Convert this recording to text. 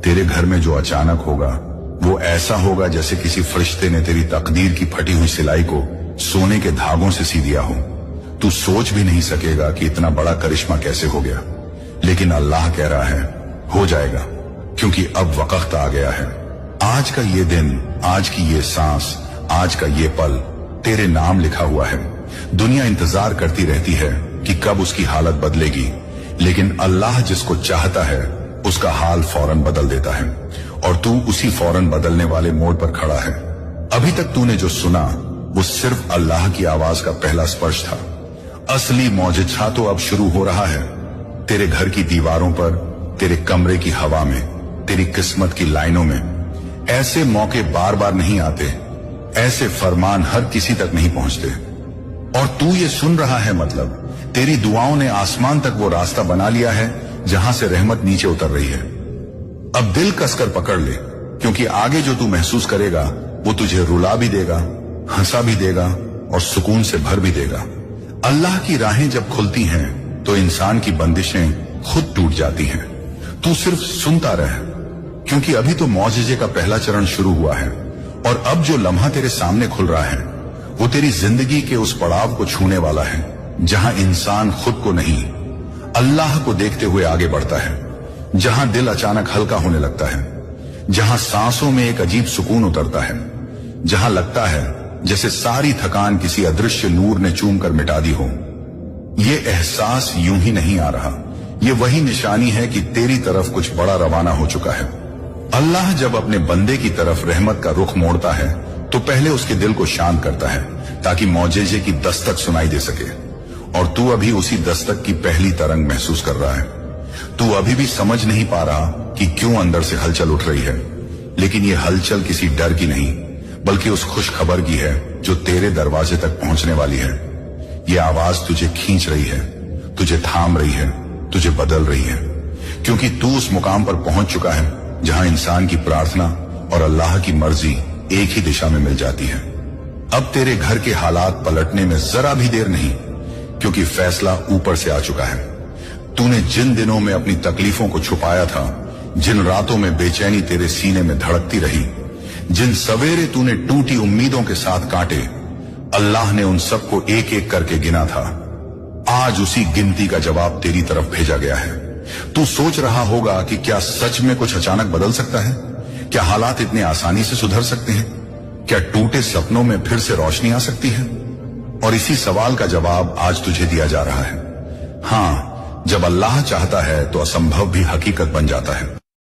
तेरे घर में जो अचानक होगा वो ऐसा होगा जैसे किसी फरिश्ते ने तेरी तकदीर की फटी हुई सिलाई को सोने के धागों से सी दिया हो। तू सोच भी नहीं सकेगा कि इतना बड़ा करिश्मा कैसे हो गया, लेकिन अल्लाह कह रहा है हो जाएगा, क्योंकि अब वक्त आ गया है। आज का ये दिन, आज की ये सांस, आज का ये पल तेरे नाम लिखा हुआ है। दुनिया इंतजार करती रहती है कि कब उसकी हालत बदलेगी, लेकिन अल्लाह जिसको चाहता है उसका हाल फौरन बदल देता है, और तू उसी फौरन बदलने वाले मोड़ पर खड़ा है। अभी तक तूने जो सुना वो सिर्फ अल्लाह की आवाज का पहला स्पर्श था। असली मौजिज़ा तो अब शुरू हो रहा है। तेरे घर की दीवारों पर, तेरे कमरे की हवा में, तेरी किस्मत की लाइनों में ऐसे मौके बार बार नहीं आते, ऐसे फरमान हर किसी तक नहीं पहुंचते। और तू ये सुन रहा है, मतलब तेरी दुआओं ने आसमान तक वो रास्ता बना लिया है जहां से रहमत नीचे उतर रही है। अब दिल कसकर पकड़ ले, क्योंकि आगे जो तू महसूस करेगा वो तुझे रुला भी देगा, हंसा भी देगा और सुकून से भर भी देगा। अल्लाह की राहें जब खुलती हैं तो इंसान की बंदिशें खुद टूट जाती हैं। तू सिर्फ सुनता रह, क्योंकि अभी तो मौजिज़े का पहला चरण शुरू हुआ है, और अब जो लम्हा तेरे सामने खुल रहा है वो तेरी जिंदगी के उस पड़ाव को छूने वाला है जहां इंसान खुद को नहीं, अल्लाह को देखते हुए आगे बढ़ता है, जहां दिल अचानक हल्का होने लगता है, जहां सांसों में एक अजीब सुकून उतरता है, जहां लगता है जैसे सारी थकान किसी अदृश्य नूर ने चूम कर मिटा दी हो। ये एहसास यूं ही नहीं आ रहा, ये वही निशानी है कि तेरी तरफ कुछ बड़ा रवाना हो चुका है। अल्लाह जब अपने बंदे की तरफ रहमत का रुख मोड़ता है तो पहले उसके दिल को शांत करता है, ताकि मौजिज़े की दस्तक सुनाई दे सके। और तू अभी उसी दस्तक की पहली तरंग महसूस कर रहा है। तू अभी भी समझ नहीं पा रहा कि क्यों अंदर से हलचल उठ रही है, लेकिन ये हलचल किसी डर की नहीं, बल्कि उस खुश खबर की है जो तेरे दरवाजे तक पहुंचने वाली है। ये आवाज तुझे खींच रही है, तुझे थाम रही है, तुझे बदल रही है, क्योंकि तू उस मुकाम पर पहुंच चुका है जहां इंसान की प्रार्थना और अल्लाह की मर्जी एक ही दिशा में मिल जाती है। अब तेरे घर के हालात पलटने में जरा भी देर नहीं, क्योंकि फैसला ऊपर से आ चुका है। तूने जिन दिनों में अपनी तकलीफों को छुपाया था, जिन रातों में बेचैनी तेरे सीने में धड़कती रही, जिन सवेरे तूने टूटी उम्मीदों के साथ काटे, अल्लाह ने उन सबको एक एक करके गिना था। आज उसी गिनती का जवाब तेरी तरफ भेजा गया है। तू सोच रहा होगा कि क्या सच में कुछ अचानक बदल सकता है? क्या हालात इतने आसानी से सुधर सकते हैं? क्या टूटे सपनों में फिर से रोशनी आ सकती है? और इसी सवाल का जवाब आज तुझे दिया जा रहा है। हाँ, जब अल्लाह चाहता है तो असंभव भी हकीकत बन जाता है।